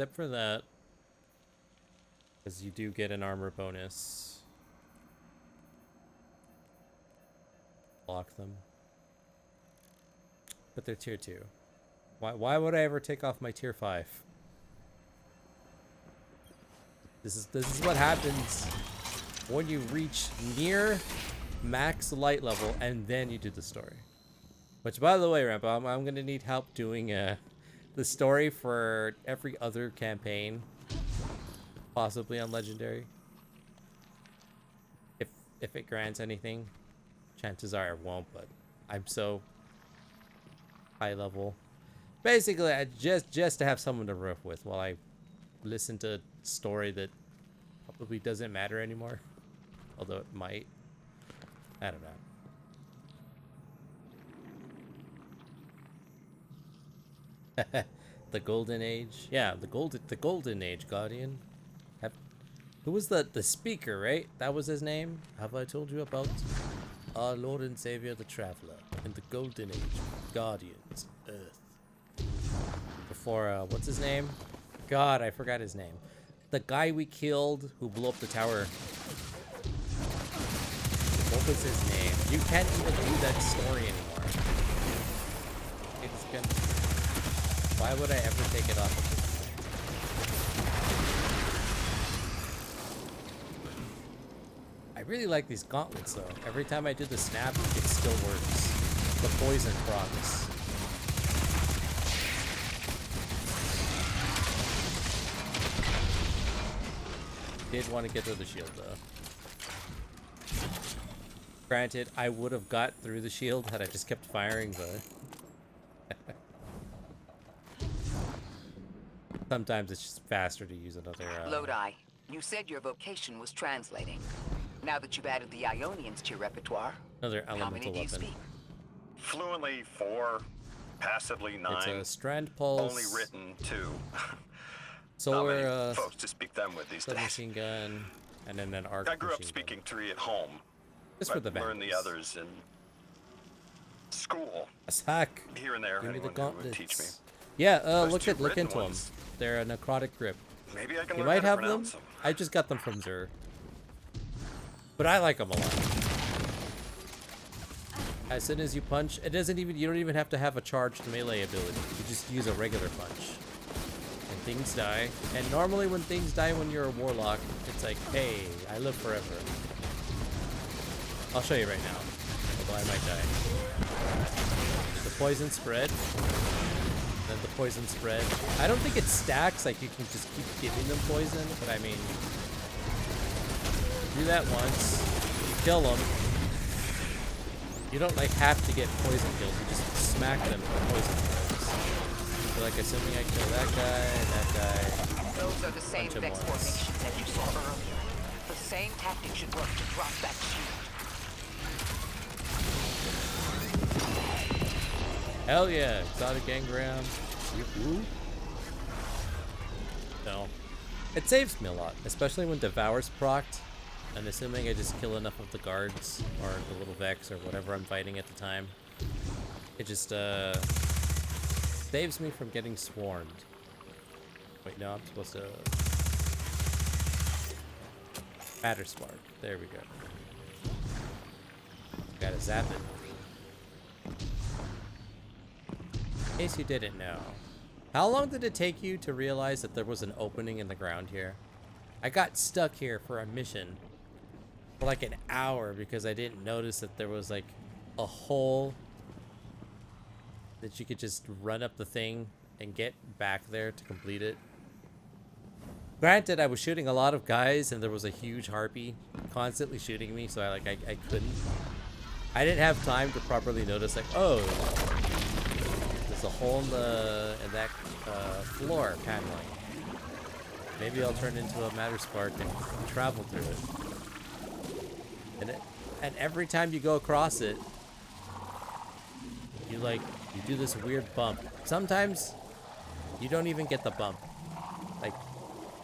Except for that, because you do get an armor bonus. Block them. But they're tier 2. Why would I ever take off my tier 5? This is what happens when you reach near max light level and then you do the story. Which, by the way, Rambo, I'm gonna need help doing the story for every other campaign, possibly on Legendary. If it grants anything, chances are it won't. But I'm so high level. Basically, I just to have someone to riff with while I listen to a story that probably doesn't matter anymore. Although it might. I don't know. The Golden Age. Yeah, the Golden Age Guardian. Who was the speaker, right? That was his name? Have I told you about our Lord and Savior the Traveler in the Golden Age Guardians Earth? Before, what's his name? God, I forgot his name. The guy we killed who blew up the tower. What was his name? You can't even do that story anymore. It's gonna... Why would I ever take it off? I really like these gauntlets though. Every time I do the snap, it still works. The poison procs. Did want to get through the shield though. Granted, I would have got through the shield had I just kept firing, but sometimes it's just faster to use another. Lodi, you said your vocation was translating. Now that you've added the Ionians to your repertoire, Another how many elemental do you weapon. speak? Fluently 4, passively 9. It's a strand pulse. Only written 2. Solar folks to speak them with these days. submachine gun, and then an arc. I grew up machine speaking gun. 3 at home. Just for the learned the vandals. others in school. Attack. Here and there, Give me the anyone who would teach me. gauntlets. Yeah, Those look two into written them. ones. They're a necrotic grip. Maybe I can You learn might how have to them. pronounce them. I just got them from Zur. But I like them a lot. As soon as you punch, you don't even have to have a charged melee ability. You just use a regular punch. And things die. And normally when things die when you're a warlock, it's like, hey, I live forever. I'll show you right now. Although I might die. The poison spread. Then the poison spread. I don't think it stacks, like you can just keep giving them poison, but I mean, do that once, you kill them. You don't like have to get poison kills, you just smack them with poison kills. So like assuming I kill that guy, that guy. Those are the same Bunch of Vex ones. formations that you saw earlier. The same tactic should work to drop that shield. Hell yeah, exotic engram. Woo. No. It saves me a lot, especially when Devour's procced. And assuming I just kill enough of the guards or the little Vex or whatever I'm fighting at the time. It just saves me from getting swarmed. Wait, no, I'm supposed to Matter Spark. There we go. Gotta zap it. In case you didn't know. How long did it take you to realize that there was an opening in the ground here? I got stuck here for a mission for like an hour because I didn't notice that there was like a hole that you could just run up the thing and get back there to complete it. Granted, I was shooting a lot of guys and there was a huge harpy constantly shooting me, so I couldn't. I didn't have time to properly notice like, oh, there's a hole in that floor paneling. Maybe I'll turn into a Matter Spark and travel through it. And every time you go across it, you do this weird bump. Sometimes you don't even get the bump. Like,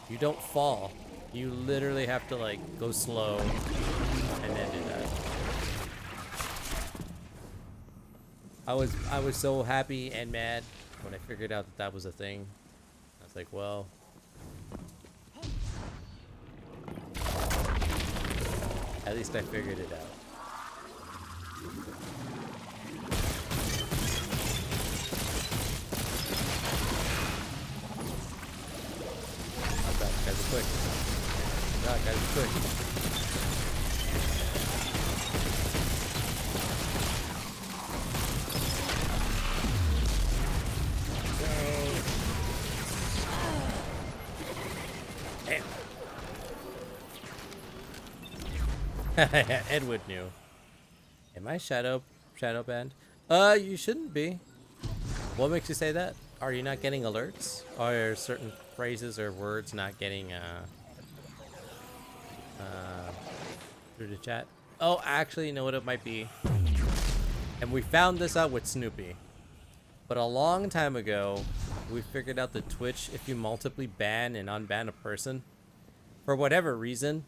you don't fall. You literally have to like go slow and then do that. I was so happy and mad when I figured out that that was a thing. I was like, well, At least I figured it out. Oh god, guys are quick. God, guys are quick. Edward knew. Am I shadow banned? You shouldn't be. What makes you say that? Are you not getting alerts? Are certain phrases or words not getting through the chat? Oh, actually, you know what it might be? And we found this out with Snoopy. But a long time ago, we figured out that Twitch, if you multiply ban and unban a person, for whatever reason,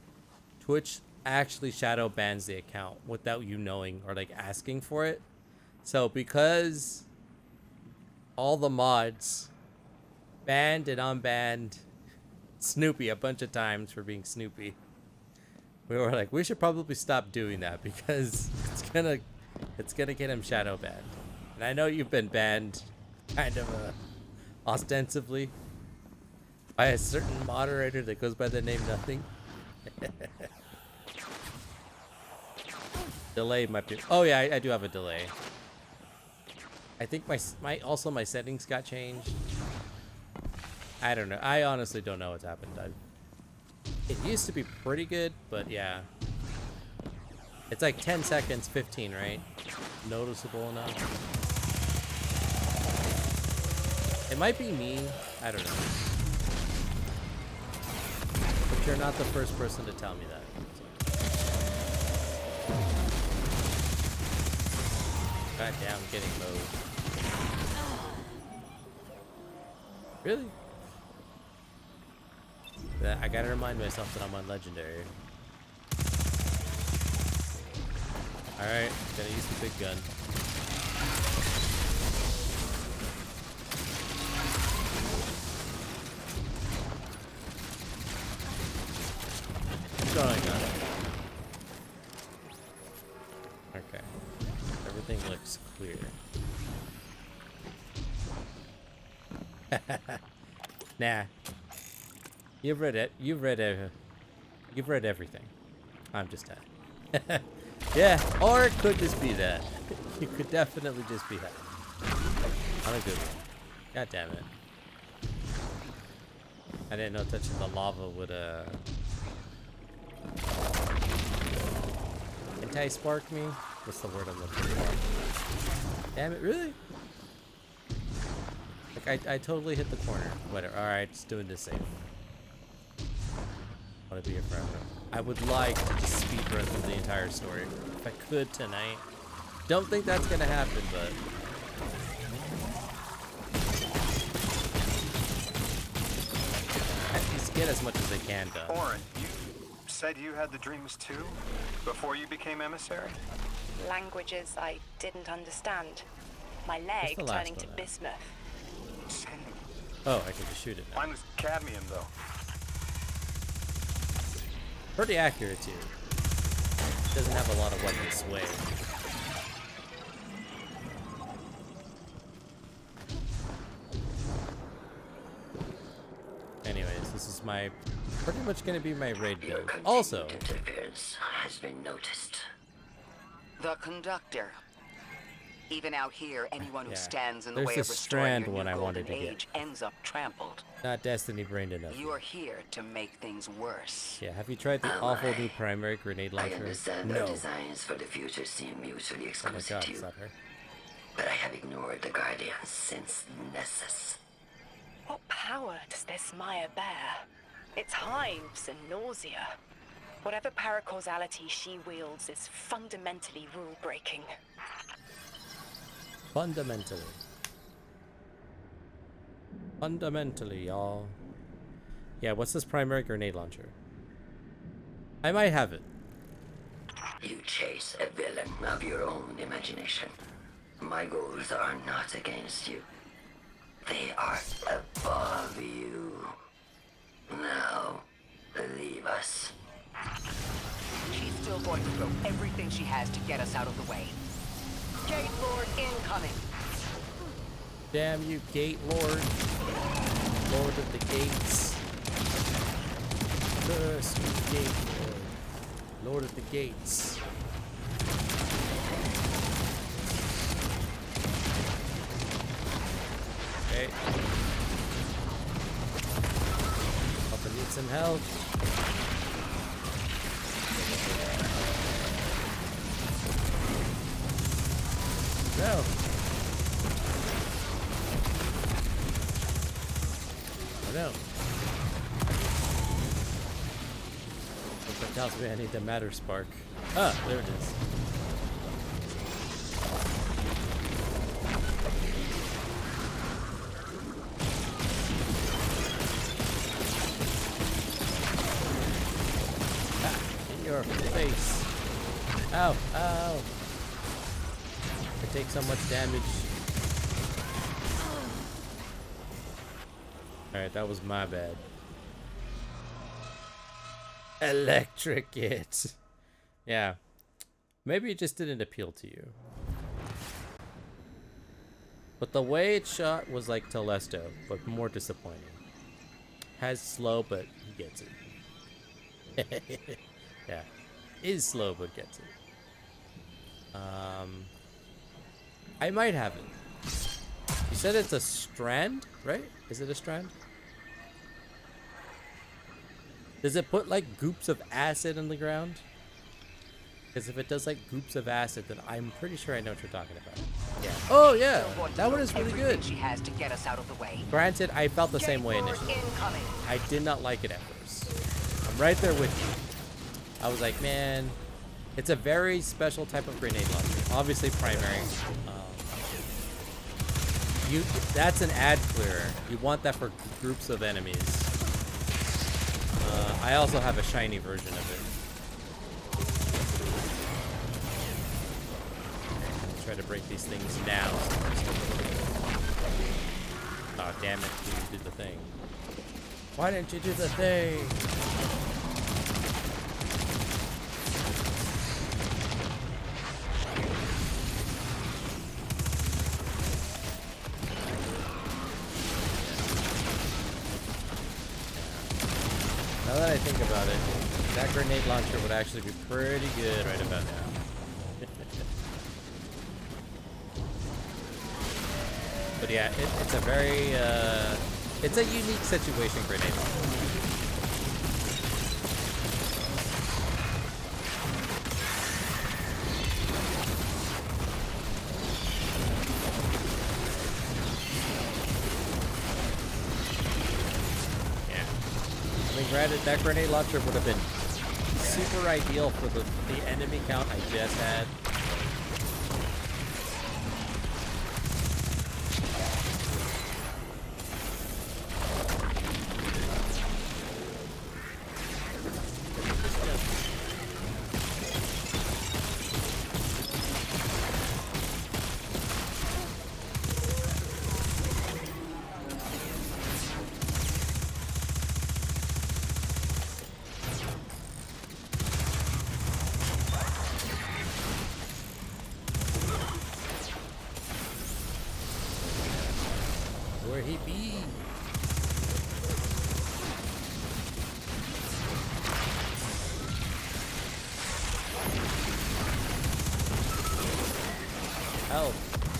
Twitch actually shadow bans the account without you knowing or like asking for it. So because all the mods banned and unbanned Snoopy a bunch of times for being Snoopy, we were like, we should probably stop doing that because it's gonna get him shadow banned. And I know you've been banned kind of ostensibly by a certain moderator that goes by the name Nothing. Delay might be. Oh yeah, I do have a delay. I think my settings got changed. I don't know. I honestly don't know what's happened. It used to be pretty good, but yeah. It's like 10 seconds, 15, right? Noticeable enough. It might be me. I don't know. But you're not the first person to tell me that. God damn, I'm getting mowed. Really? I gotta remind myself that I'm on Legendary. Alright, gonna use the big gun. What's going on? Okay. Everything looks clear. Nah. You've read it. You've read everything. I'm just telling. Yeah, or it could just be that. You could definitely just be that. On a good one. God damn it. I didn't know touching the lava would anti-spark me? What's the word I'm looking for? Damn it, really? Like I totally hit the corner. Whatever. Alright, just doing this safe. I want to be here forever. I would like to just speedrun through the entire story. If I could tonight. Don't think that's gonna happen, but at least get as much as they can done. Oren, you said you had the dreams too? Before you became emissary? Languages I didn't understand. My leg the last turning to one, bismuth. Same. Oh, I can just shoot it now. Mine was cadmium though. Pretty accurate too. Doesn't have a lot of weapon sway. Anyways, this is my pretty much gonna be my raid Your build. Also, interference has been noticed. The conductor. Even out here, anyone who Yeah. stands in the There's way this of restoring strand your one new I wanted golden to get. age ends up trampled. not Destiny brained enough. You are here to make things worse. Yeah, have you tried the awful new primary grenade I launcher? understand No. our designs for the future seem mutually Oh my exclusive god, to is you, that her? but I have ignored the Guardians since Nessus. What power does this Maya bear? It's hives and nausea. Whatever paracausality she wields is fundamentally rule-breaking. Fundamentally. Fundamentally, y'all. Yeah, what's this primary grenade launcher? I might have it. You chase a villain of your own imagination. My goals are not against you. They are above you. Now, leave us. She's still going to throw everything she has to get us out of the way. Gate Lord incoming. Damn you, Gate Lord. Lord of the Gates. Curse you, Gate Lord. Lord of the Gates. Okay. Papa needs some help. No. Oh no. Something tells me I need the matter spark. Ah, there it is. In your face. Ow, ow. I take so much damage. Alright, that was my bad. Electric it. Yeah. Maybe it just didn't appeal to you. But the way it shot was like Telesto, but more disappointing. Has slow, but he gets it. Yeah. Is slow, but gets it. I might have it. You said it's a strand, right? Is it a strand? Does it put like goops of acid in the ground? Because if it does like goops of acid, then I'm pretty sure I know what you're talking about. Yeah. Oh yeah, that one is really good. She has to get us out of the way. Granted, I felt the same way Gate Lord initially. incoming. I did not like it at first. I'm right there with you. I was like, man, it's a very special type of grenade launcher. Obviously primary. That's an ad clearer. You want that for groups of enemies. I also have a shiny version of it. Okay, let's try to break these things down. Oh, damn it. You didn't do the thing. Why didn't you do the thing? Now that I think about it, that grenade launcher would actually be pretty good right about now. But yeah, it's a very, it's a unique situation grenade launcher. Granted, that grenade launcher would have been super ideal for the enemy count I just had. Where he be? Help!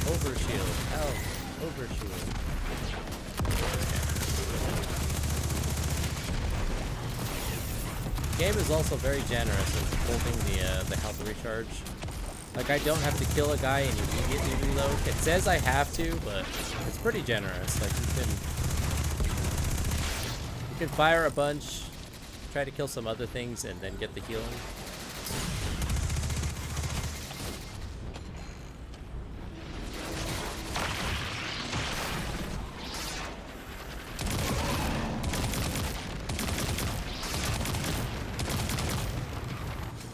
Overshield! Help! Overshield! The game is also very generous in holding the health recharge. Like, I don't have to kill a guy and immediately reload. It says I have to, but it's pretty generous. Like, you can fire a bunch, try to kill some other things, and then get the healing.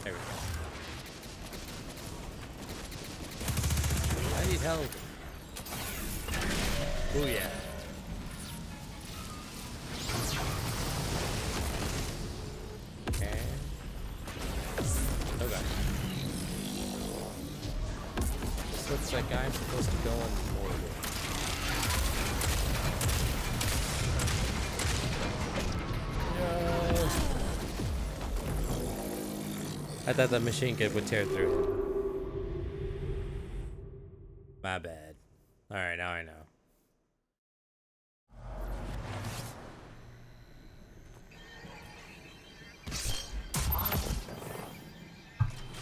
There we go. I need help. Oh yeah. Okay. Oh god. that guy I'm supposed to go and order. No. I thought the machine gun would tear through him. My bad. Alright, now I know.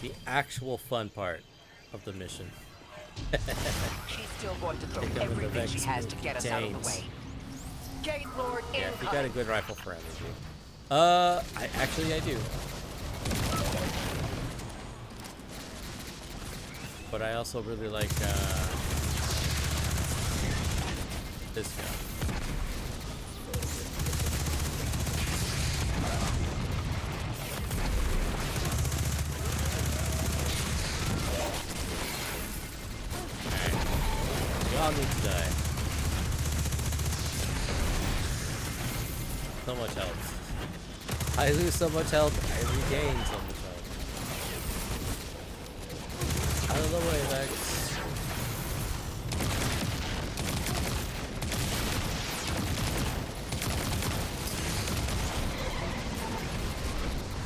The actual fun part of the mission. She's still going to throw Pick up with the everything she has to get us out of the Vex way. Gate Lord Yeah, if you got a incoming. good rifle for energy. I do. But I also really like this gun. Alright. We all need to die. So much health. I lose so much health, I regain so much health. Out of the way, Vex.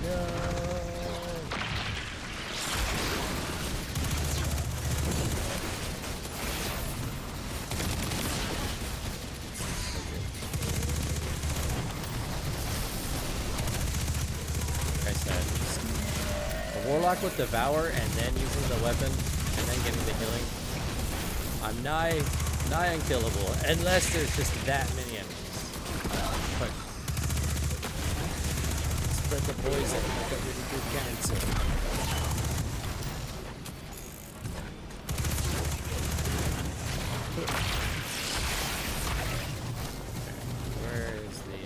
No. Like I said, a warlock with devour and then using the weapon and then getting the healing. I'm nigh unkillable unless there's just that many enemies. But spread the poison like a really good cancer. Where is the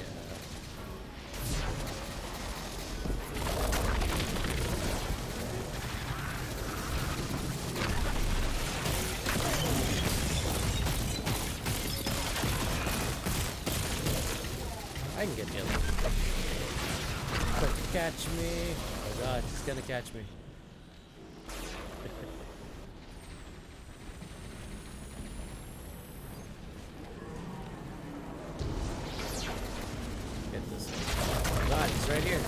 I can get healing. But catch me. Oh god, he's gonna catch me. Get this one. Oh god, he's right here.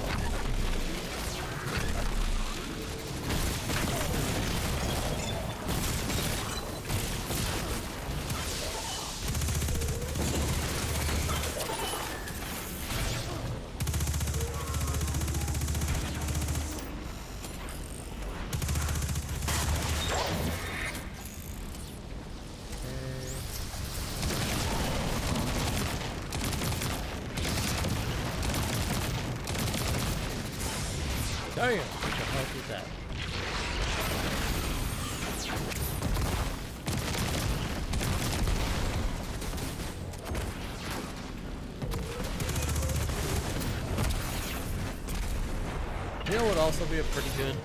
Darn it! What the hell is that? You know what would also be a pretty good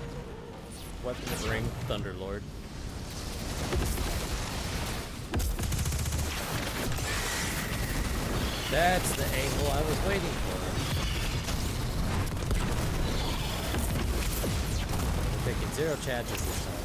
weapon to bring? Thunderlord. That's the angle I was waiting for. Taking 0 charges this time.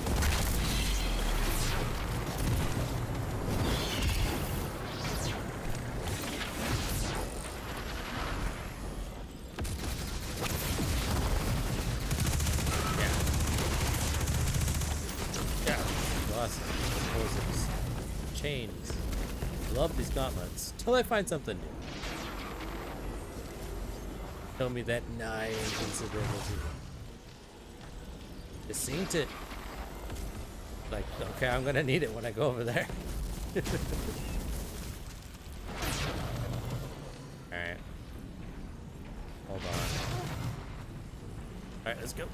Yeah. Awesome. Explosives. Chains. Love these gauntlets. Till I find something new. Tell me that nigh invincibility. This ain't it. Like, okay, I'm gonna need it when I go over there. Alright. Hold on. Alright, let's go.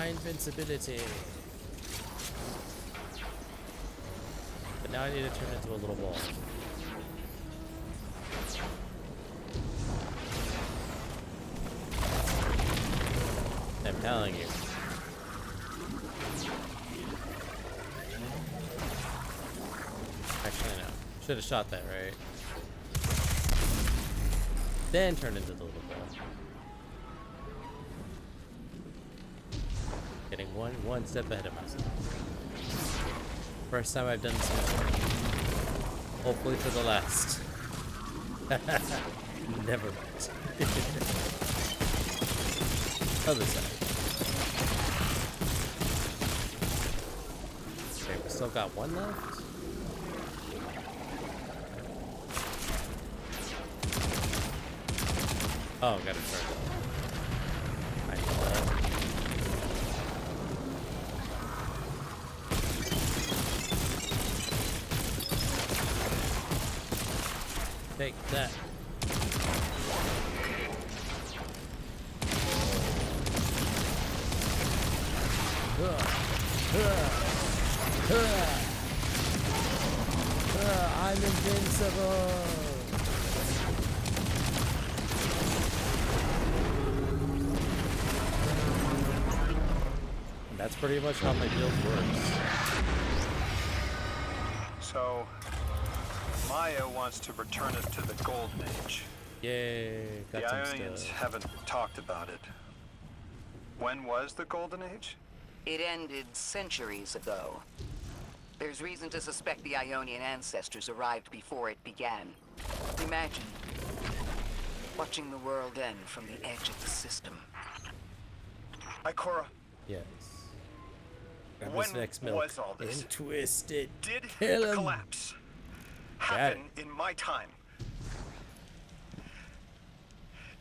Invincibility. But now I need to turn it into a little ball. I'm telling you, Actually, no. Should have shot that, right? Then turn into the little girl. Getting one step ahead of myself. First time I've done this before. Hopefully for the last. Never mind. Other side. Okay, we still got one left. Oh, gotta turn it. I know that. Take that. I'm invincible. And that's pretty much how my build works. So, Maya wants to return us to the Golden Age. Yay, got The some Ionians stuff. haven't talked about it. When was the Golden Age? It ended centuries ago. There's reason to suspect the Ionian ancestors arrived before it began. Imagine watching the world end from the edge of the system. Ikora, Yes. Grab when this next milk was all this? and twist it. Did Kill the him. collapse Got happen in my time?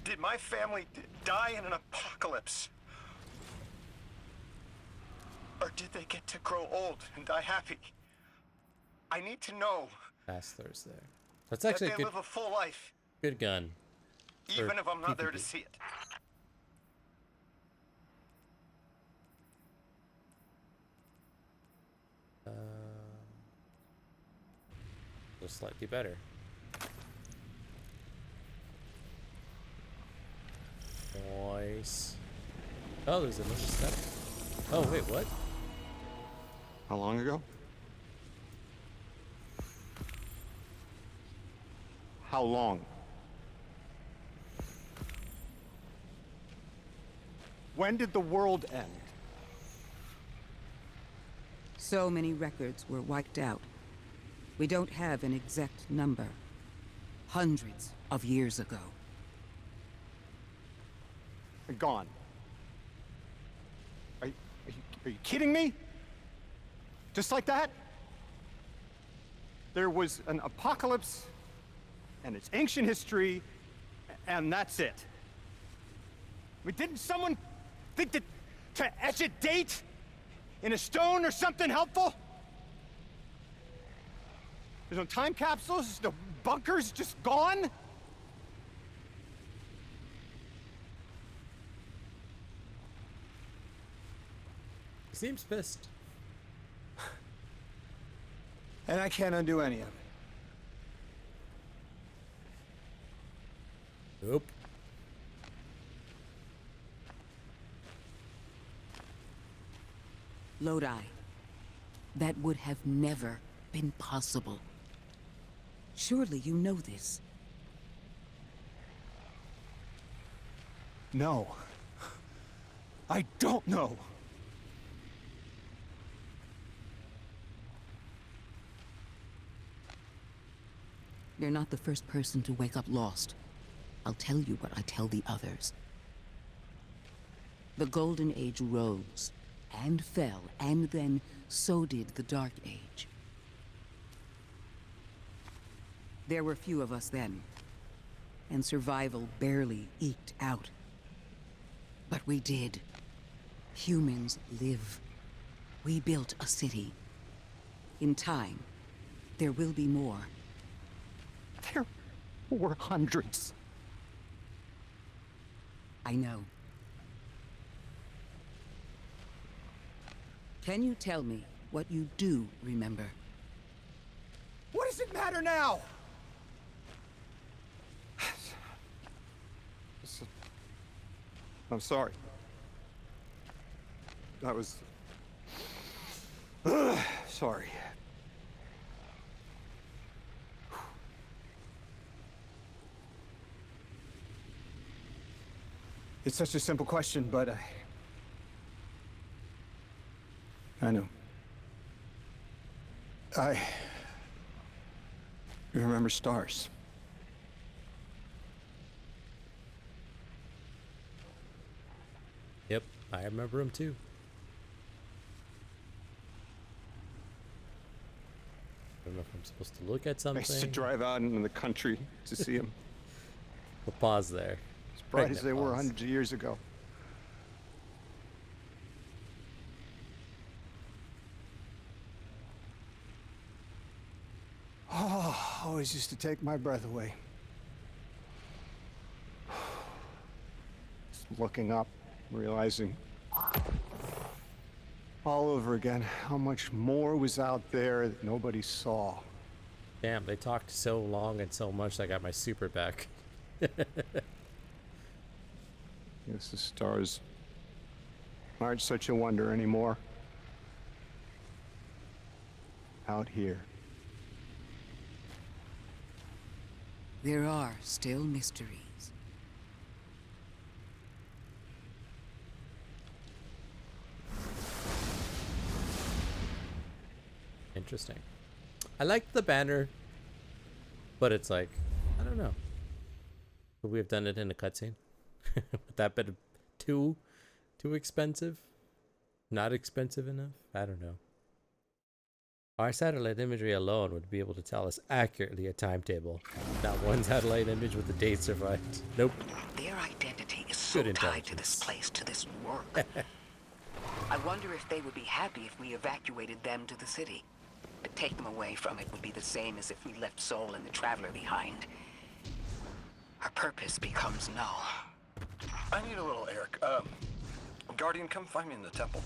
Did my family die in an apocalypse? Or did they get to grow old and die happy? I need to know Fast Thursday. That's that actually they a good, live a full life, good gun. even if I'm not there to PvP. see it. Just slightly better. Nice. Oh, there's another step. Oh, wait, what? How long ago? How long? When did the world end? So many records were wiped out. We don't have an exact number. Hundreds of years ago. Gone. Are you kidding me? Just like that? There was an apocalypse, and it's ancient history, and that's it. I mean, didn't someone think that to etch a date in a stone or something helpful? There's no time capsules, no bunkers, just gone? He seems pissed. And I can't undo any of it. Nope. Lodi. That would have never been possible. Surely you know this. No. I don't know. You're not the first person to wake up lost. I'll tell you what I tell the others. The Golden Age rose, and fell, and then so did the Dark Age. There were few of us then, and survival barely eked out. But we did. Humans live. We built a city. In time, there will be more. There were hundreds. I know. Can you tell me what you do remember? What does it matter now? I'm sorry. I was... sorry. It's such a simple question, but I know. You remember stars? Yep, I remember him too. I don't know if I'm supposed to look at I something. used to drive out into the country to see them. We'll pause there. As bright as Pregnant they were pause. hundreds of years ago. Oh, always used to take my breath away. Just looking up, realizing all over again how much more was out there that nobody saw. Damn, they talked so long and so much I got my super back. Yes, the stars aren't such a wonder anymore. Out here. There are still mysteries. Interesting. I like the banner, but it's like, I don't know. Could we have done it in a cutscene? Would that been too expensive? Not expensive enough? I don't know. Our satellite imagery alone would be able to tell us accurately a timetable. Not one satellite image with the date survived. Nope. Their identity is so Good tied to this intelligence. place, to this work. I wonder if they would be happy if we evacuated them to the city. To take them away from it would be the same as if we left Soul and the Traveler behind. Our purpose becomes null. I need a little Eric. Guardian, come find me in the temple.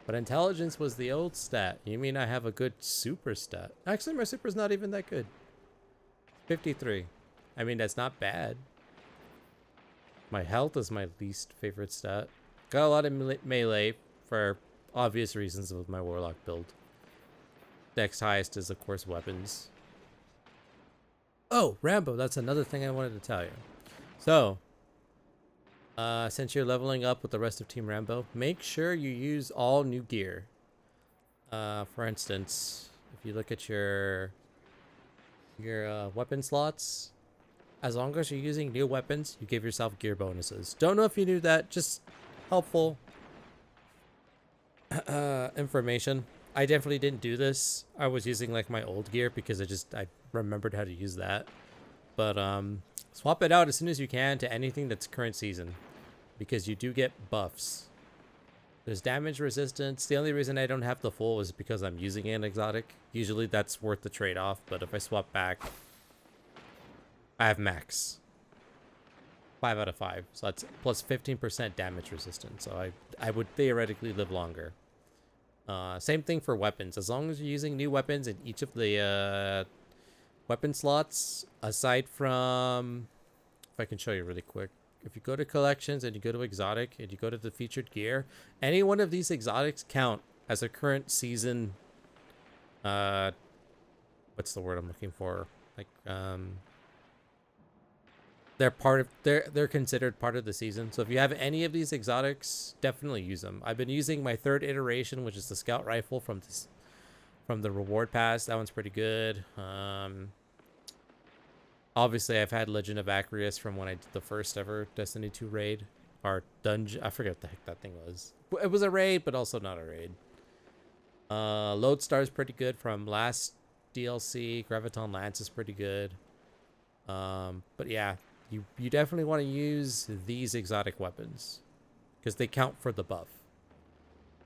But intelligence was the old stat. You mean I have a good super stat? Actually, my super's not even that good. 53. I mean, that's not bad. My health is my least favorite stat. Got a lot of melee for obvious reasons with my warlock build. Next highest is, of course, weapons. Oh, Rambo, that's another thing I wanted to tell you. So, since you're leveling up with the rest of Team Rambo, make sure you use all new gear. For instance, if you look at your weapon slots, as long as you're using new weapons, you give yourself gear bonuses. Don't know if you knew that, just helpful information. I definitely didn't do this. I was using like my old gear because I remembered how to use that. But swap it out as soon as you can to anything that's current season, because you do get buffs. There's damage resistance. The only reason I don't have the full is because I'm using an exotic. Usually that's worth the trade-off, but if I swap back, I have max. 5 out of 5. So that's plus 15% damage resistance. So I would theoretically live longer. Same thing for weapons. As long as you're using new weapons in each of the weapon slots, aside from, if I can show you really quick, if you go to collections and you go to exotic and you go to the featured gear, any one of these exotics count as a current season. What's the word I'm looking for? Like they're considered part of the season. So if you have any of these exotics, definitely use them. I've been using my third iteration, which is the scout rifle from the reward pass. That one's pretty good. Obviously I've had Legend of Acreus from when I did the first ever Destiny 2 raid or dungeon. I forget what the heck that thing was. It was a raid, but also not a raid. Lodestar is pretty good from last DLC. Graviton Lance is pretty good. But yeah, you definitely want to use these exotic weapons because they count for the buff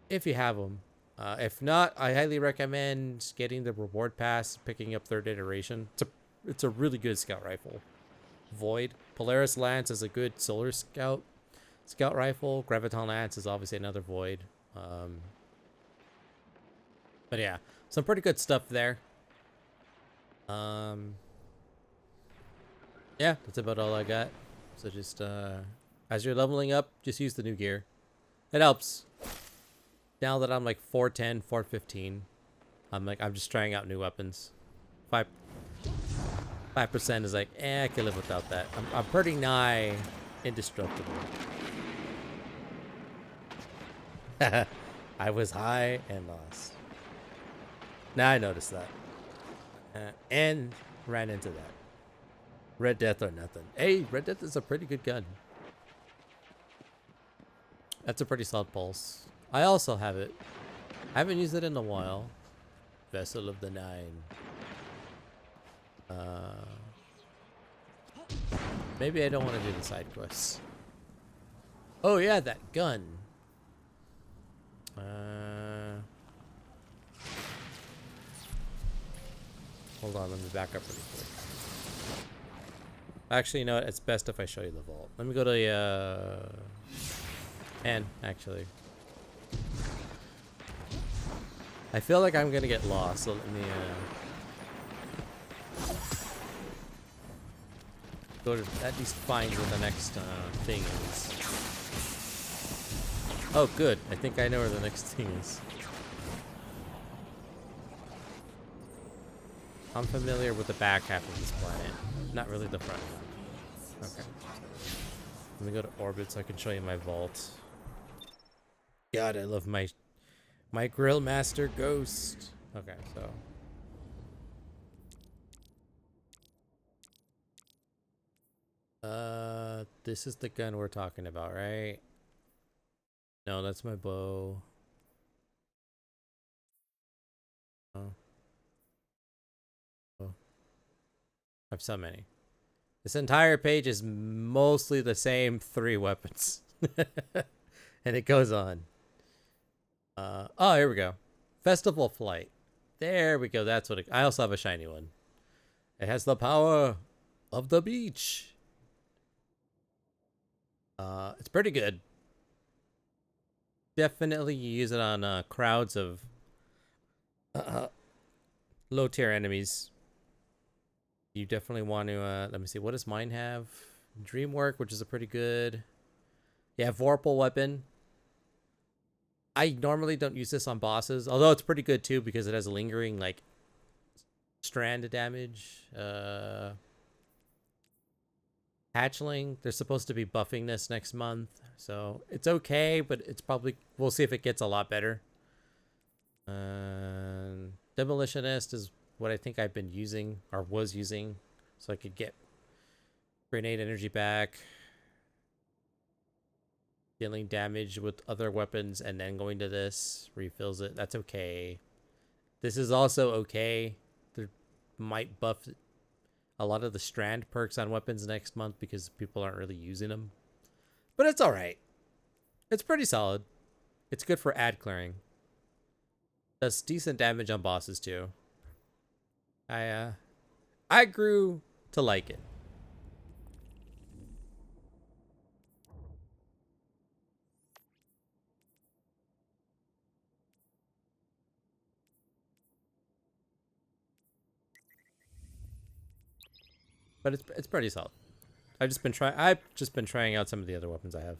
if you have them. If not, I highly recommend getting the reward pass, picking up third iteration. It's a really good scout rifle. Void Polaris Lance is a good solar scout rifle. Graviton Lance is obviously another Void. But yeah, some pretty good stuff there. Yeah, that's about all I got. So just as you're leveling up, just use the new gear. It helps. Now that I'm like 410, 415, I'm just trying out new weapons. 5% is like, I can live without that. I'm pretty nigh indestructible. I was high and lost. Now I noticed that. And ran into that. Red Death or nothing. Hey, Red Death is a pretty good gun. That's a pretty solid pulse. I also have it. I haven't used it in a while. Vessel of the Nine. Maybe I don't want to do the side quests. Oh yeah, that gun. Hold on, let me back up really quick. Actually, you know what? It's best if I show you the vault. Let me go to the actually. I feel like I'm gonna get lost, so let me go to at least find where the next thing is. Oh, good. I think I know where the next thing is. I'm familiar with the back half of this planet, not really the front one. Okay. Let me go to orbit so I can show you my vault. God, I love my Grill Master Ghost. Okay, so this is the gun we're talking about, right? No, that's my bow. Oh. I have so many. This entire page is mostly the same 3 weapons. And it goes on. Oh, here we go. Festival Flight. There we go. That's what I also have a shiny one. It has the power of the beach. It's pretty good. Definitely use it on crowds of low tier enemies. You definitely want to, let me see, what does mine have? Dreamwork, which is a pretty good. Yeah, Vorpal weapon. I normally don't use this on bosses, although it's pretty good too because it has lingering, like, strand damage. Hatchling, they're supposed to be buffing this next month, so it's okay, but it's probably, we'll see if it gets a lot better. Demolitionist is what I think I've been using, or was using, so I could get grenade energy back. Dealing damage with other weapons and then going to this. Refills it. That's okay. This is also okay. There might buff a lot of the strand perks on weapons next month because people aren't really using them. But it's alright. It's pretty solid. It's good for ad clearing. Does decent damage on bosses too. I grew to like it. But it's pretty solid. I've just been trying out some of the other weapons I have.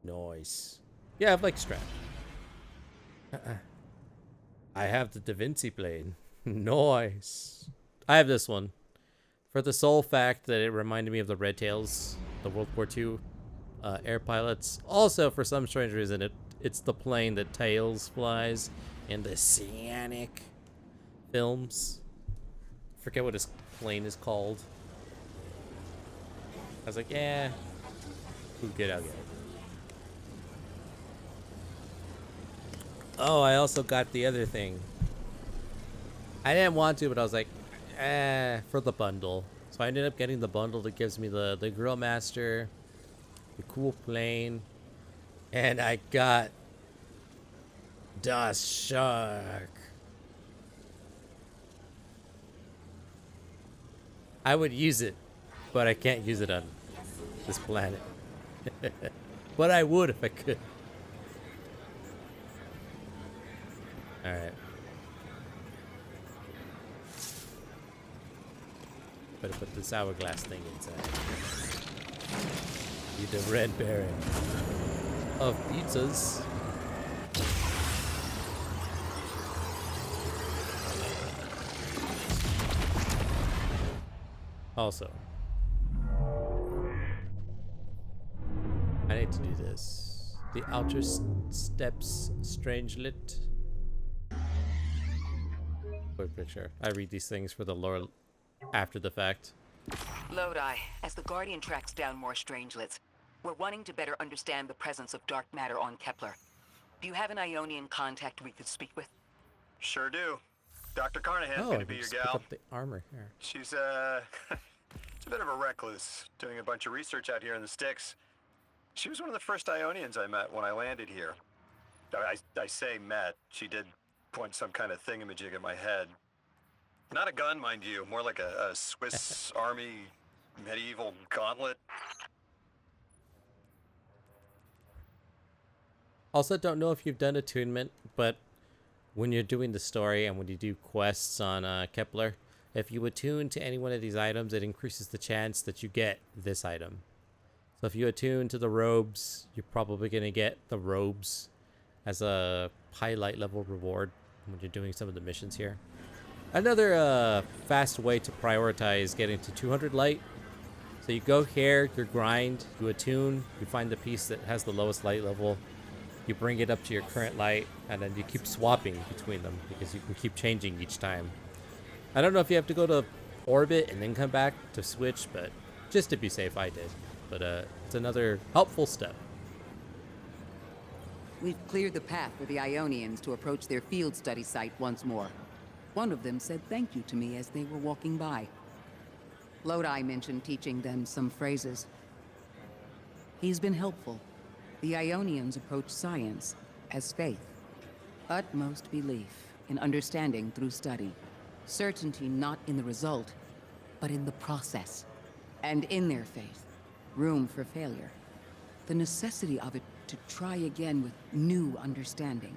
Nice. Yeah, I've like strap. I have the Da Vinci blade. Nice. I have this one. For the sole fact that it reminded me of the Red Tails, the World War II air pilots. Also, for some strange reason, it's the plane that Tails flies in the Cyanic films. Forget what his plane is called. I was like, yeah, I'll get it. Oh, I also got the other thing. I didn't want to, but I was like, for the bundle. So I ended up getting the bundle that gives me the Grill Master, the cool plane, and I got Das Shark. I would use it, but I can't use it on this planet. But I would if I could. Alright. Better put this hourglass thing inside. Be the Red Baron of pizzas. Also, I need to do this. The outer steps strangelit. Quick picture. I read these things for the lore after the fact. Lodi, as the Guardian tracks down more strangelets, we're wanting to better understand the presence of dark matter on Kepler. Do you have an Ionian contact we could speak with? Sure do. Dr. Carnahan's Oh, I gonna can be your just pick gal. up the armor here. She's, she's a bit of a recluse, doing a bunch of research out here in the sticks. She was one of the first Ionians I met when I landed here. I say met. She did point some kind of thingamajig at my head. Not a gun, mind you. More like a Swiss Army medieval gauntlet. Also, don't know if you've done attunement, but when you're doing the story and when you do quests on Kepler, if you attune to any one of these items, it increases the chance that you get this item. So if you attune to the robes, you're probably going to get the robes as a highlight level reward when you're doing some of the missions here. Another fast way to prioritize getting to 200 light. So you go here, you grind, you attune, you find the piece that has the lowest light level, you bring it up to your current light, and then you keep swapping between them because you can keep changing each time. I don't know if you have to go to orbit and then come back to switch, but just to be safe, I did. But it's another helpful step. We've cleared the path for the Ionians to approach their field study site once more. One of them said thank you to me as they were walking by. Lodi mentioned teaching them some phrases. He's been helpful. The Ionians approach science as faith. Utmost belief in understanding through study. Certainty not in the result, but in the process. And in their faith, room for failure. The necessity of it to try again with new understanding.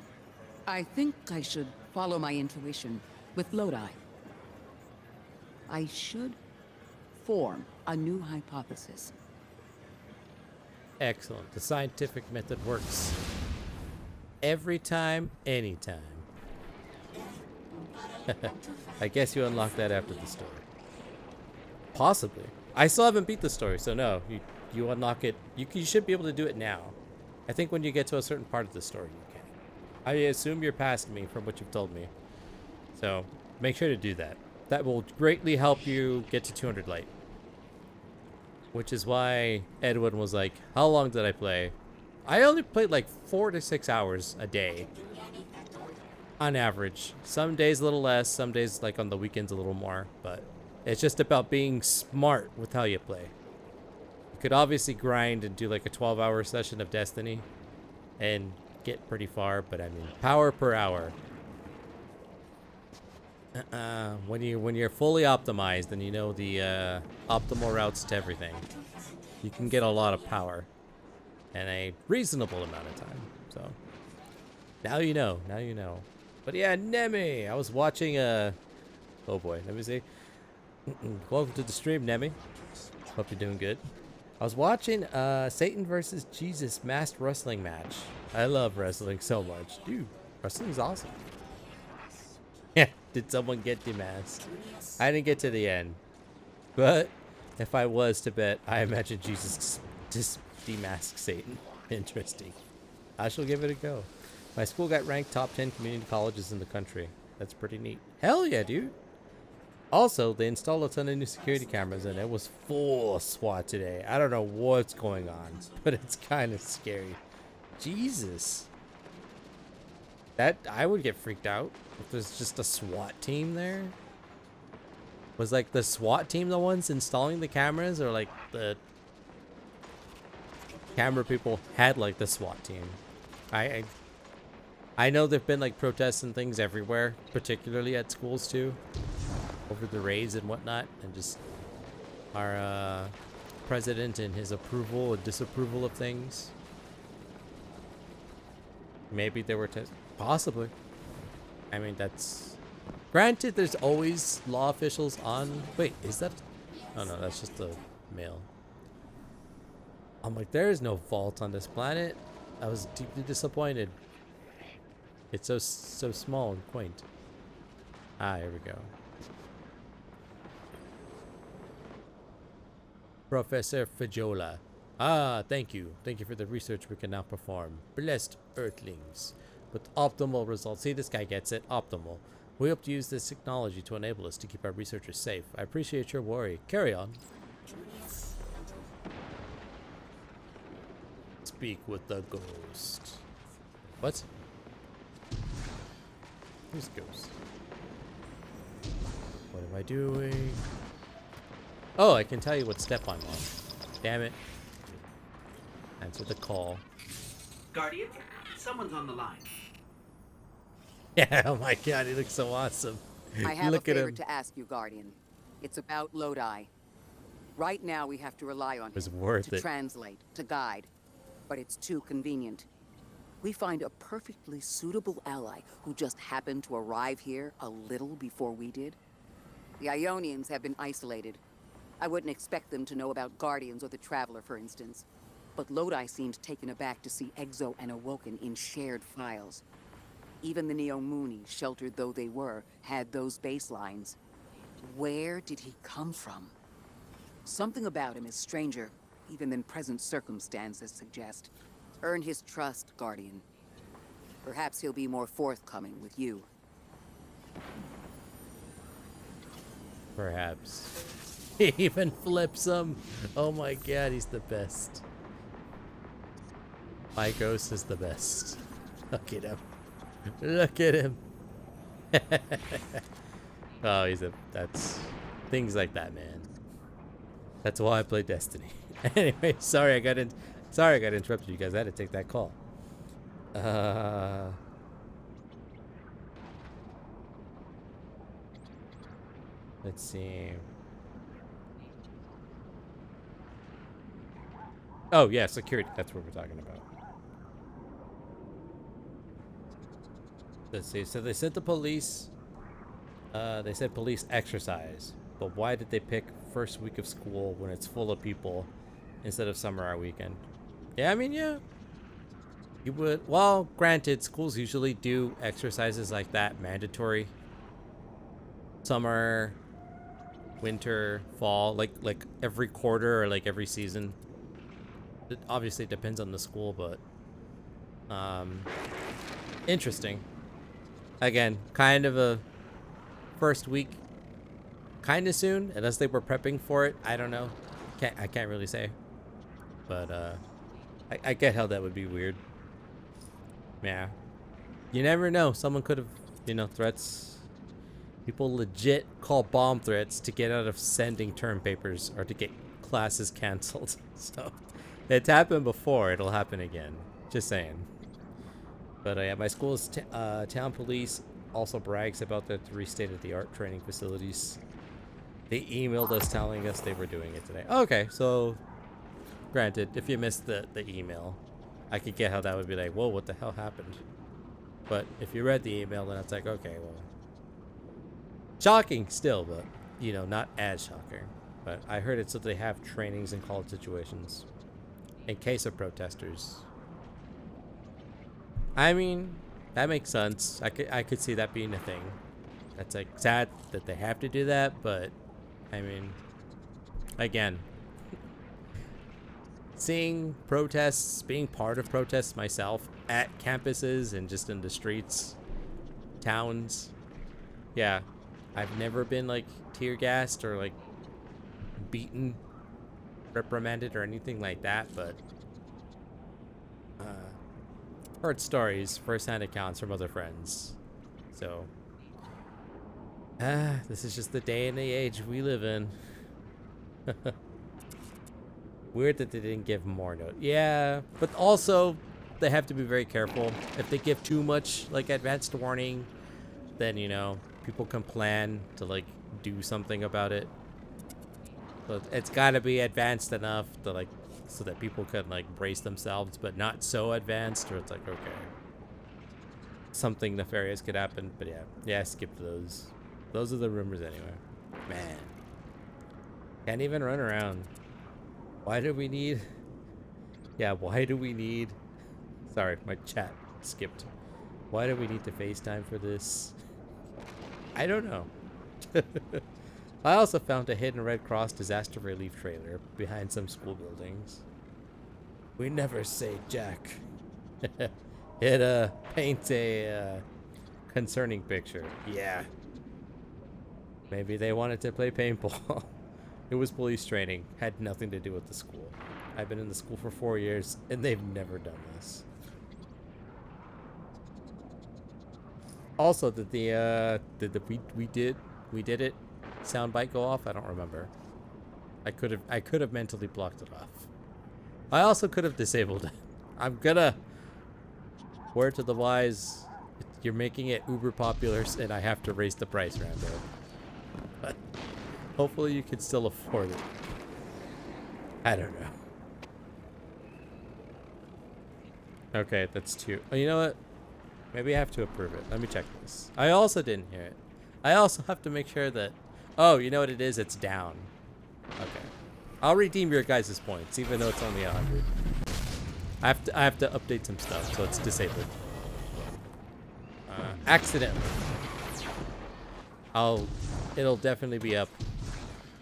I think I should follow my intuition with Lodi. I should form a new hypothesis. Excellent. The scientific method works. Every time, anytime. I guess you unlock that after the story. Possibly. I still haven't beat the story, so no. You unlock it. You should be able to do it now. I think when you get to a certain part of the story, you can. I assume you're past me from what you've told me. So, make sure to do that. That will greatly help you get to 200 light. Which is why Edwin was like, how long did I play? I only played like 4 to 6 hours a day. On average. Some days a little less, some days like on the weekends a little more. But it's just about being smart with how you play. You could obviously grind and do like a 12-hour session of Destiny and get pretty far, but I mean, power per hour. When you're fully optimized and you know the optimal routes to everything, you can get a lot of power in a reasonable amount of time. So now you know. Now you know. But yeah, Nemi, I was watching oh boy, let me see. Welcome to the stream, Nemi. Hope you're doing good. I was watching Satan versus Jesus masked wrestling match. I love wrestling so much. Dude, wrestling's awesome. Yeah, did someone get demasked? I didn't get to the end. But if I was to bet, I imagine Jesus just demasked Satan. Interesting. I shall give it a go. My school got ranked top 10 community colleges in the country. That's pretty neat. Hell yeah, dude. Also, they installed a ton of new security cameras and it was full SWAT today. I don't know what's going on, but it's kind of scary. Jesus. That, I would get freaked out if there's just a SWAT team there. Was like the SWAT team the ones installing the cameras, or like the camera people had like the SWAT team? I know there've been like protests and things everywhere, particularly at schools too, over the raids and whatnot, and just our president and his approval and disapproval of things. Maybe there were possibly. I mean, that's granted. There's always law officials on. Wait, is that? Oh no, that's just the mail. I'm like, there is no vault on this planet. I was deeply disappointed. It's so small and quaint. Ah, here we go. Professor Fajola. Ah, thank you. Thank you for the research we can now perform. Blessed Earthlings. With optimal results. See, this guy gets it. Optimal. We hope to use this technology to enable us to keep our researchers safe. I appreciate your worry. Carry on. Speak with the ghost. What? Who's ghost? What am I doing? Oh, I can tell you what step I'm on. Damn it. Answer the call. Guardian, someone's on the line. Yeah, oh my god, he looks so awesome. I have Look a at favor him. to ask you, Guardian. It's about Lodi. Right now, we have to rely on It's him worth to it. translate, to guide. But it's too convenient. We find a perfectly suitable ally who just happened to arrive here a little before we did. The Ionians have been isolated. I wouldn't expect them to know about Guardians or the Traveler, for instance. But Lodi seemed taken aback to see Exo and Awoken in shared files. Even the Neomuni, sheltered though they were, had those baselines. Where did he come from? Something about him is stranger, even than present circumstances suggest. Earn his trust, Guardian. Perhaps he'll be more forthcoming with you. Perhaps. He even flips him. Oh my god, he's the best. My ghost is the best. Look at him. Look at him. Oh, that's things like that, man. That's why I play Destiny. Anyway, sorry I got interrupted, you guys. I had to take that call. Let's see. Oh yeah, security. That's what we're talking about. Let's see. So they said the police. They said police exercise, but why did they pick first week of school when it's full of people instead of summer or weekend? Yeah, I mean, yeah. You would. Well, granted, schools usually do exercises like that mandatory. Summer, winter, fall, like every quarter or like every season. It obviously depends on the school, but interesting. Again, kind of a first week, kind of soon, unless they were prepping for it. I don't know. I can't really say, but I get how that would be weird. Yeah, you never know. Someone could have, threats. People legit call bomb threats to get out of sending term papers or to get classes canceled. So it's happened before. It'll happen again. Just saying. But yeah, my school's town police also brags about their 3 state-of-the-art training facilities. They emailed us telling us they were doing it today. Okay, so granted, if you missed the email, I could get how that would be like, whoa, what the hell happened? But if you read the email, then it's like, okay, well, shocking still, but not as shocking. But I heard it's so they have trainings in college situations in case of protesters. I mean, that makes sense. I could see that being a thing. That's like sad that they have to do that, but I mean, again, seeing protests, being part of protests myself at campuses and just in the streets, towns. Yeah, I've never been like tear gassed or like beaten, reprimanded or anything like that, but heard stories, first-hand accounts from other friends. So this is just the day and the age we live in. Weird that they didn't give more note. Yeah, but also they have to be very careful. If they give too much like advanced warning, then people can plan to like do something about it. So it's got to be advanced enough to like so that people can like brace themselves, but not so advanced where it's like, okay, something nefarious could happen. But yeah, skip those. Those are the rumors anyway. Man, can't even run around. Why do we need? Yeah, why do we need? Sorry, my chat skipped. Why do we need to FaceTime for this? I don't know. I also found a hidden Red Cross disaster relief trailer behind some school buildings. We never say Jack. It paints a concerning picture. Yeah. Maybe they wanted to play paintball. It was police training. Had nothing to do with the school. I've been in the school for 4 years and they've never done this. Also, did the we did it soundbite go off? I don't remember. I could have mentally blocked it off. I also could have disabled it. I'm gonna word to the wise. You're making it uber popular, and I have to raise the price, Rambo. But hopefully, you can still afford it. I don't know. Okay, that's 2. Oh, you know what? Maybe I have to approve it. Let me check this. I also didn't hear it. I also have to make sure that... Oh, you know what it is? It's down. Okay. I'll redeem your guys' points, even though it's only 100. I have to update some stuff, so it's disabled. Accidentally. It'll definitely be up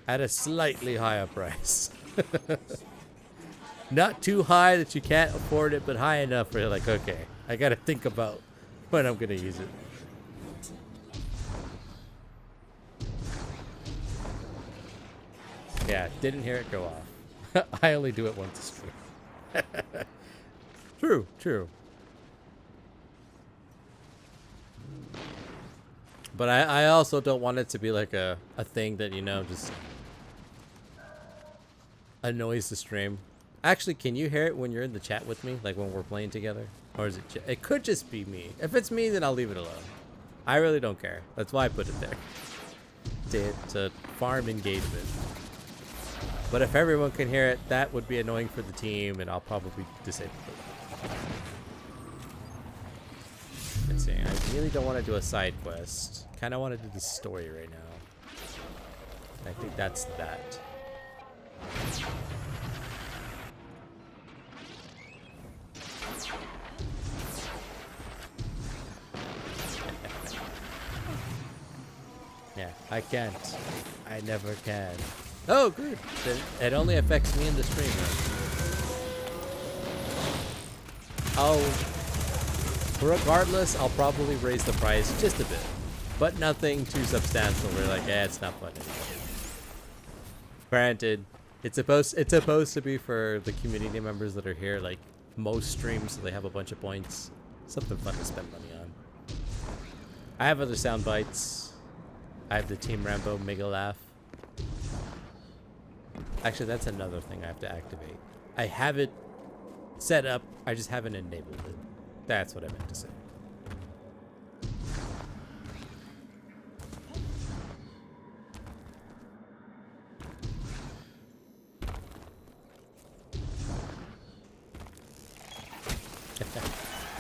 at a slightly higher price. Not too high that you can't afford it, but high enough where you're like, okay, I gotta think about when I'm gonna use it. Yeah, didn't hear it go off. I only do it once a stream. True, true. But I also don't want it to be like a thing that, you know, just annoys the stream. Actually, can you hear it when you're in the chat with me? Like when we're playing together? Or is it... It could just be me. If it's me, then I'll leave it alone. I really don't care. That's why I put it there. To farm engagement. But if everyone can hear it, that would be annoying for the team, and I'll probably disable it. Let's see. I really don't want to do a side quest. Kind of want to do the story right now. I think that's that. Yeah, I can't. I never can. Oh, good. It only affects me in the stream. Regardless, I'll probably raise the price just a bit, but nothing too substantial. We're like, it's not fun anymore. Granted, it's supposed to be for the community members that are here, like most streams, so they have a bunch of points. Something fun to spend money on. I have other sound bites. I have the Team Rambo Mega Laugh. Actually, that's another thing I have to activate. I have it set up, I just haven't enabled it. That's what I meant to say.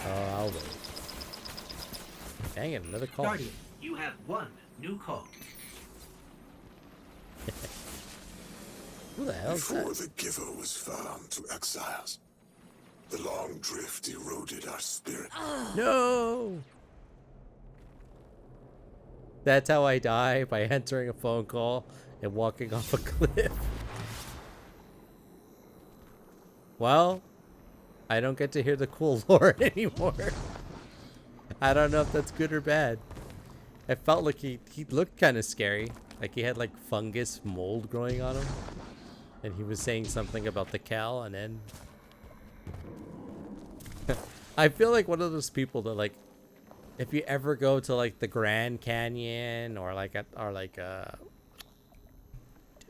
Oh, I'll wait. Dang it, another call. Guardian, you have 1 new call. Who the hell is that? Before the giver was found to exiles, the long drift eroded our spirit. No! That's how I die, by answering a phone call and walking off a cliff. Well, I don't get to hear the cool lore anymore. I don't know if that's good or bad. It felt like he looked kind of scary. Like he had like fungus mold growing on him. And he was saying something about the cow, and then... I feel like one of those people that, like, if you ever go to like the Grand Canyon or like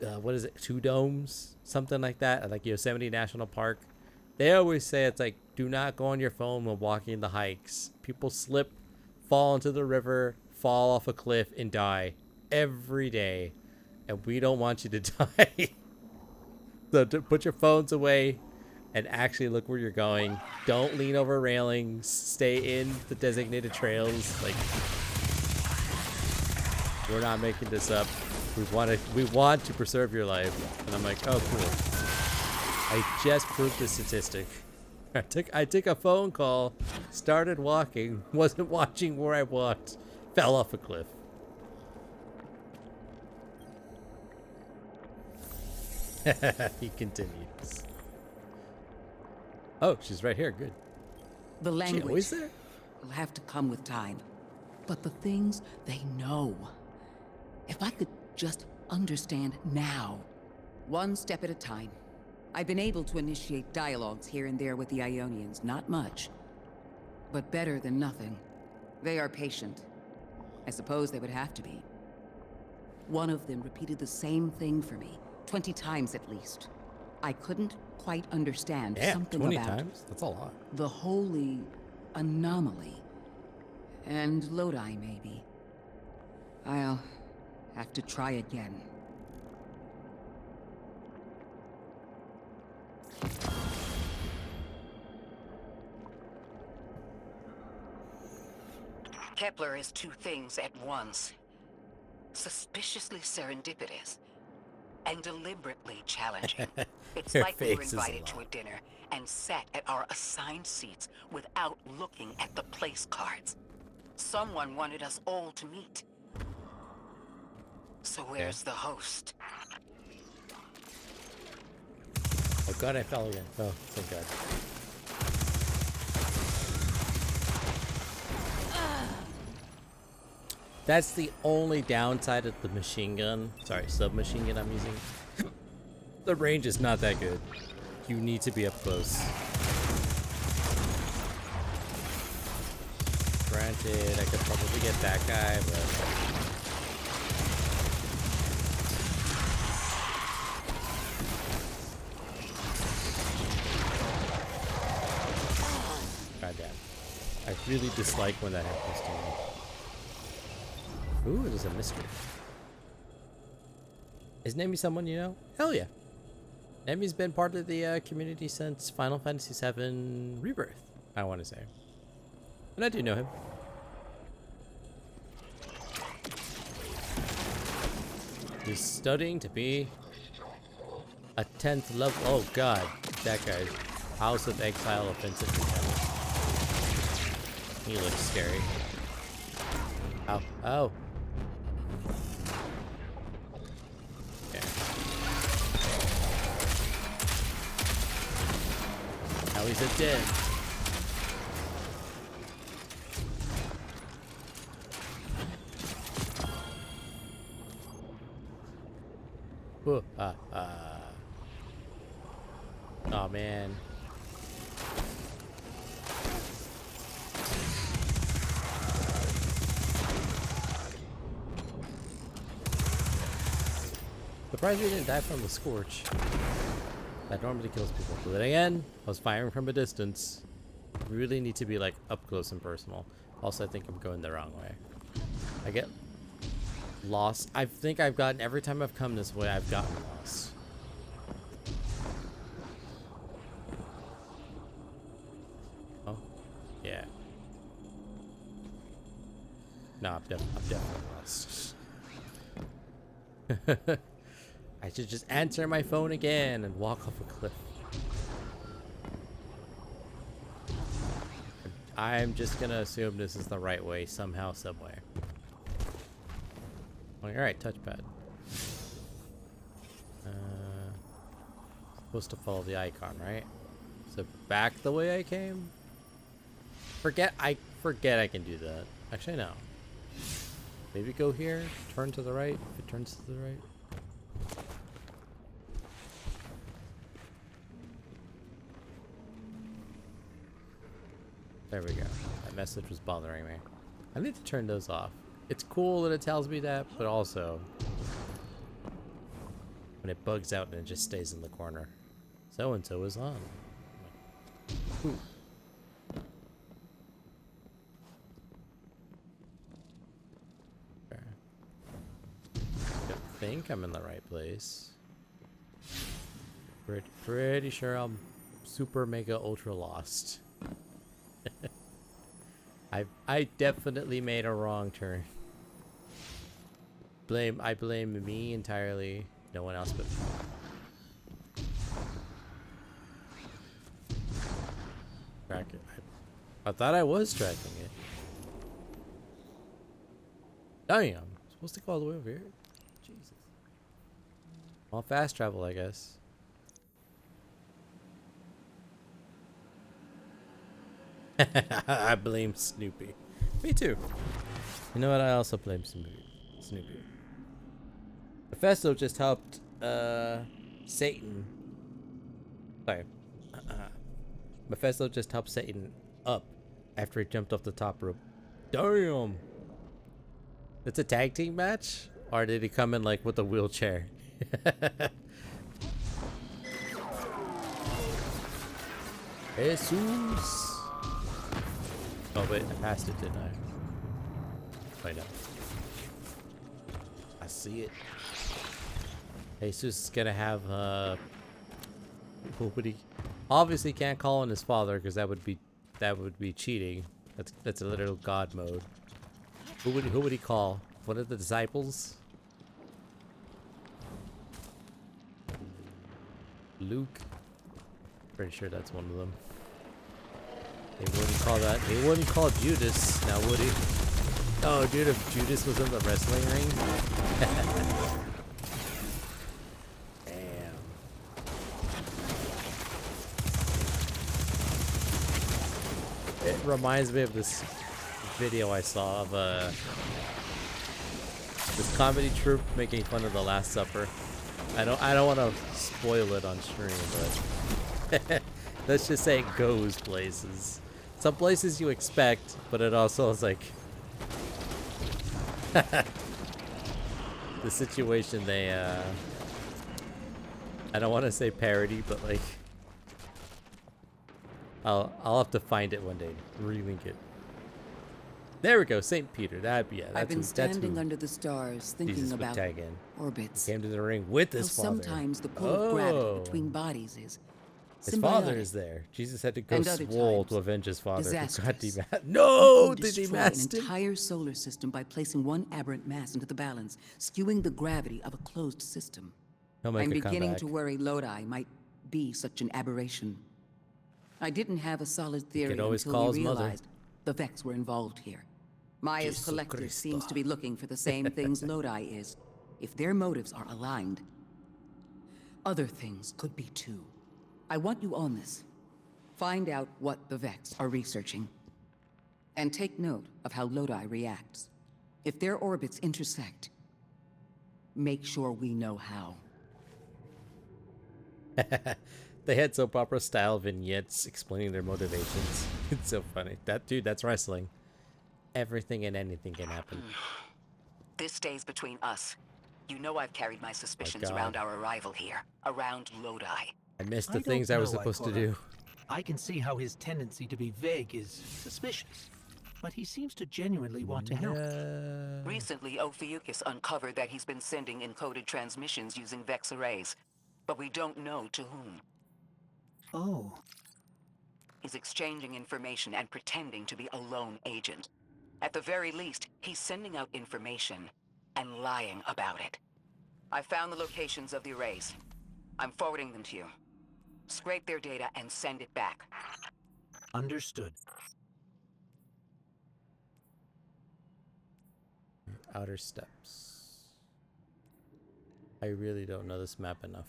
what is it, Two Domes, something like that, at like Yosemite National Park, they always say it's like, do not go on your phone when walking the hikes. People slip, fall into the river, fall off a cliff, and die every day, and we don't want you to die. So put your phones away and actually look where you're going. Don't lean over railings. Stay in the designated trails. Like, we're not making this up. We want to preserve your life. And I'm like, oh, cool. I just proved the statistic. I took a phone call, started walking, wasn't watching where I walked, fell off a cliff. He continues. Oh, she's right here. Good. The She language always there? will have to come with time. But the things they know. If I could just understand now, one step at a time. I've been able to initiate dialogues here and there with the Ionians. Not much, but better than nothing. They are patient. I suppose they would have to be. One of them repeated the same thing for me, 20 times at least. I couldn't quite understand Damn, something 20 about times? That's a lot. the holy anomaly. And Lodi, maybe. I'll have to try again. Kepler is two things at once. Suspiciously serendipitous and deliberately challenging. It's Your like we were face is invited a to a lot. dinner and sat at our assigned seats without looking at the place cards. Someone wanted us all to meet. So where's the host? Oh god, I fell again. Oh, thank god. That's the only downside of the machine gun. Sorry, submachine gun I'm using. The range is not that good. You need to be up close. Granted, I could probably get that guy, but... Goddamn. I really dislike when that happens to me. Ooh, there's a mystery. Is Nemi someone you know? Hell yeah. Nemi's been part of the community since Final Fantasy VII Rebirth, I want to say. And I do know him. He's studying to be a 10th level. Oh god, that guy. House of Exile offensive lieutenant. He looks scary. Ow. Oh. Okay. Now he's a dead. Ooh, oh man. Surprised we didn't die from the scorch. That normally kills people. But then again, I was firing from a distance. We really need to be like up close and personal. Also, I think I'm going the wrong way. I get lost. I think I've gotten, every time I've come this way, I've gotten lost. Oh, yeah. No, I'm definitely lost. I should just answer my phone again and walk off a cliff. I'm just gonna assume this is the right way somehow, someway. Alright, touchpad. Supposed to follow the icon, right? So back the way I came? I forget I can do that. Actually, no. Maybe go here, turn to the right, if it turns to the right. There we go. That message was bothering me. I need to turn those off. It's cool that it tells me that, but also when it bugs out and it just stays in the corner. So and so is on. Ooh. Okay. I think I'm in the right place. Pretty sure I'm super mega ultra lost. I definitely made a wrong turn. I blame me entirely. No one else but me. Track it. I thought I was tracking it. Damn. I'm supposed to go all the way over here? Jesus. Well, fast travel, I guess. I blame Snoopy. Me too. You know what? I also blame Snoopy. Mephisto just helped Satan. Sorry. Mephisto just helped Satan up after he jumped off the top rope. Damn. It's a tag team match? Or did he come in like with a wheelchair? Jesus. Oh wait, I passed it, didn't I? Wait, no. I see it. Jesus is gonna have who would he? Obviously can't call on his father because that would be cheating. That's a literal god mode. Who would he call? One of the disciples? Luke? Pretty sure that's one of them. They wouldn't call that. They wouldn't call Judas, now would he? Oh, dude, if Judas was in the wrestling ring. Damn. It reminds me of this video I saw of this comedy troupe making fun of the Last Supper. I don't want to spoil it on stream, but let's just say it goes places. Some places you expect, but it also is like the situation they I don't want to say parody, but like I'll have to find it one day, relink it. There we go, St. Peter. That's I've been standing who under the stars thinking Jesus would about tag in. orbits. He came to the ring with his How father. sometimes the pull of gravity between bodies is His father symbiotic. is there. Jesus had to go And other swole times, to avenge his father. Who got disastrous. No, You can did he destroy mask an him? entire solar system by placing one aberrant mass into the balance, skewing the gravity of a closed system. He'll make I'm a beginning comeback. to worry Lodi might be such an aberration. I didn't have a solid theory always until call we his mother. realized the Vex were involved here. Maya's Jesus collective Christ. seems to be looking for the same things Lodi is. If their motives are aligned, other things could be too. I want you on this. Find out what the Vex are researching. And take note of how Lodi reacts. If their orbits intersect, make sure we know how. They had soap opera style vignettes explaining their motivations. It's so funny. That's wrestling. Everything and anything can happen. This stays between us. You know I've carried my suspicions God. around our arrival here, around Lodi. I missed I the don't things I was know, supposed to Ikora. do. I can see how his tendency to be vague is suspicious, but he seems to genuinely want to help. Recently, Ophiuchus uncovered that he's been sending encoded transmissions using Vex arrays, but we don't know to whom. Oh, He's exchanging information and pretending to be a lone agent. At the very least, he's sending out information and lying about it. I found the locations of the arrays. I'm forwarding them to you. Scrape their data and send it back. understood. Outer Steps. I really don't know this map enough.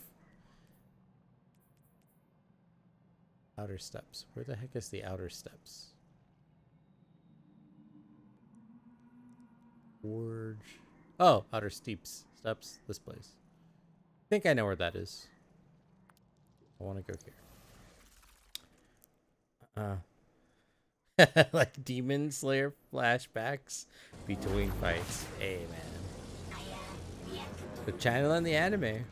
Outer Steps. Where the heck is the Outer Steps? Forge. Oh, Outer Steeps. Steps. This place. I think I know where that is. I want to go here. Like Demon Slayer flashbacks between fights. Hey, man. The channel and the anime.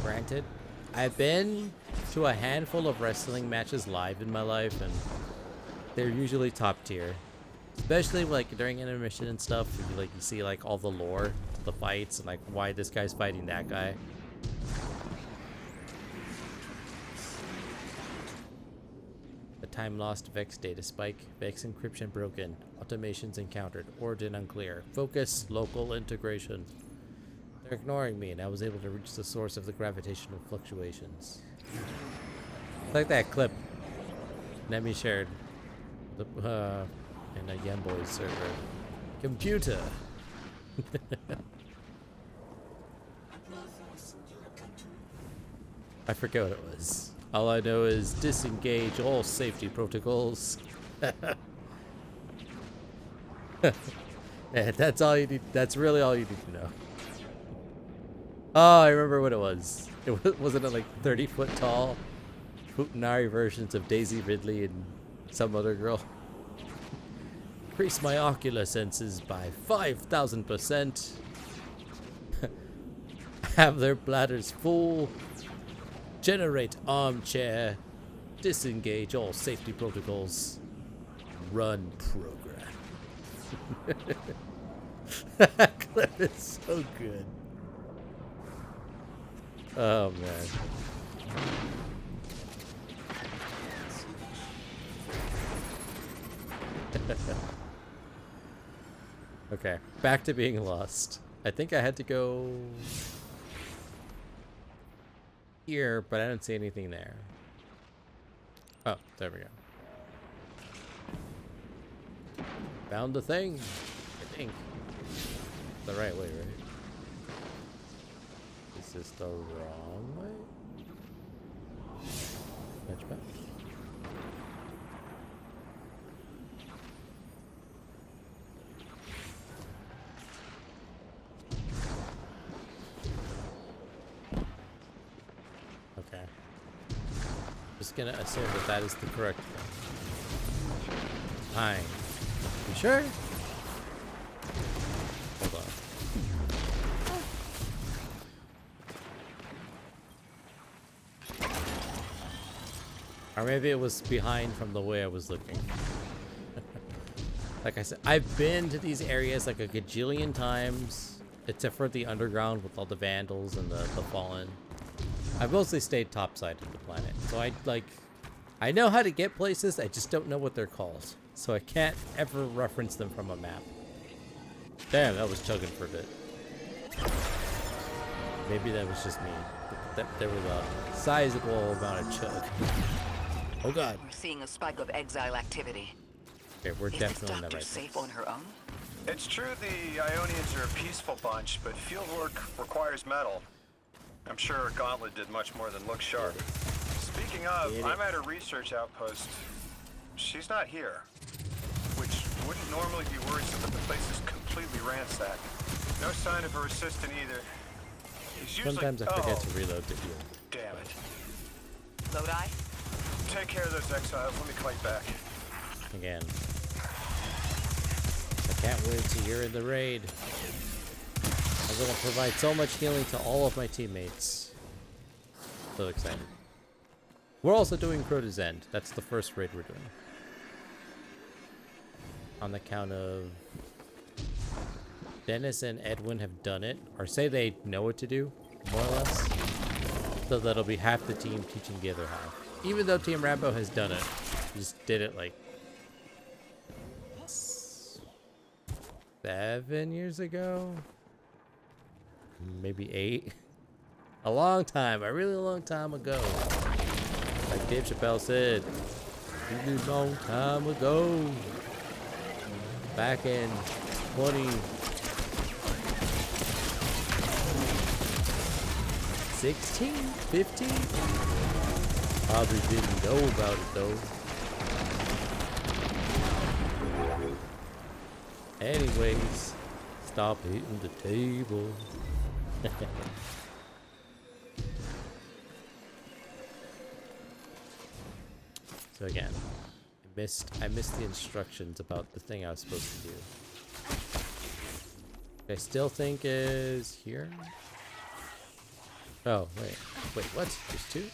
Granted, I've been to a handful of wrestling matches live in my life, and they're usually top tier. Especially like during intermission and stuff, you see like all the lore, the fights, and like why this guy's fighting that guy. The time lost, Vex data spike, Vex encryption broken, automations encountered, origin unclear, focus, local integration. They're ignoring me, and I was able to reach the source of the gravitational fluctuations. Like that clip Nemi shared in a Yemboys server. Computer! I forget what it was. All I know is disengage all safety protocols. Yeah, that's all you need. That's really all you need to know. Oh, I remember what it was. Wasn't it like 30 foot tall? Futanari versions of Daisy Ridley and some other girl. Increase my ocular senses by 5,000%. Have their bladders full. Generate armchair. Disengage all safety protocols. Run program. That clip is so good. Oh man. Okay, back to being lost. I think I had to go here, but I don't see anything there. Oh, there we go. Found the thing, I think. The right way, right? Is this the wrong way? Match back. Okay. Just gonna assume that that is the correct one. Fine. You sure? Hold on. Or maybe it was behind from the way I was looking. Like I said, I've been to these areas like a gajillion times, except for the underground with all the vandals and the fallen. I've mostly stayed topside of the planet, so I know how to get places, I just don't know what they're called. So I can't ever reference them from a map. Damn, that was chugging for a bit. Maybe that was just me. But there was a sizable amount of chug. Oh god. We're seeing a spike of exile activity. Okay, we're Is definitely this in the doctor right safe place. on her own? It's true the Ionians are a peaceful bunch, but field work requires metal. I'm sure Gauntlet did much more than look sharp. Speaking of, I'm at a research outpost. She's not here. Which wouldn't normally be worrisome, but the place is completely ransacked. No sign of her assistant either. He's usually... Sometimes I forget to reload to heal. Damn it. Lodi? Take care of those exiles. Let me fight back. Again. I can't wait till you're in the raid. I'm gonna provide so much healing to all of my teammates. So excited. We're also doing Crota's End. That's the first raid we're doing. On the count of... Dennis and Edwin have done it, or say they know what to do, more or less. So that'll be half the team teaching the other half. Even though Team Rambo has done it. Just did it like 7 years ago? Maybe 8? A long time, a really long time ago. Like Dave Chappelle said, a really long time ago. Back in 2016? 15? Probably didn't know about it though. Anyways, stop hitting the table. So again, I missed the instructions about the thing I was supposed to do. I still think is here. Oh wait, what? There's 2?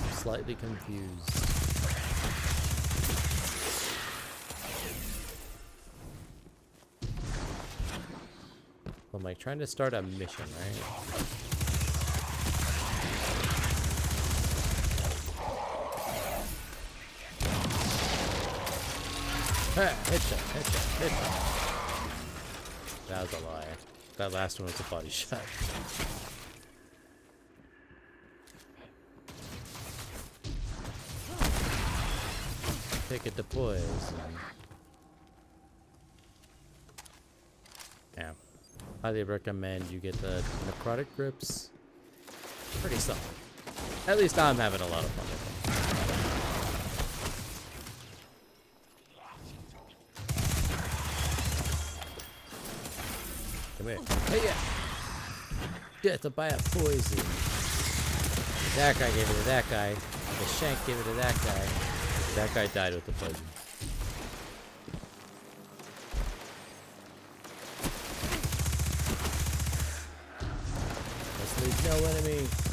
I'm slightly confused. I'm like trying to start a mission, right? Headshot. That was a lie. That last one was a body shot. Take it to poison. Highly recommend you get the necrotic grips. Pretty solid. At least I'm having a lot of fun with them. Come here. Hey, yeah. Death by a poison. That guy gave it to that guy. The shank gave it to that guy. That guy died with the poison. Let's leave no enemy.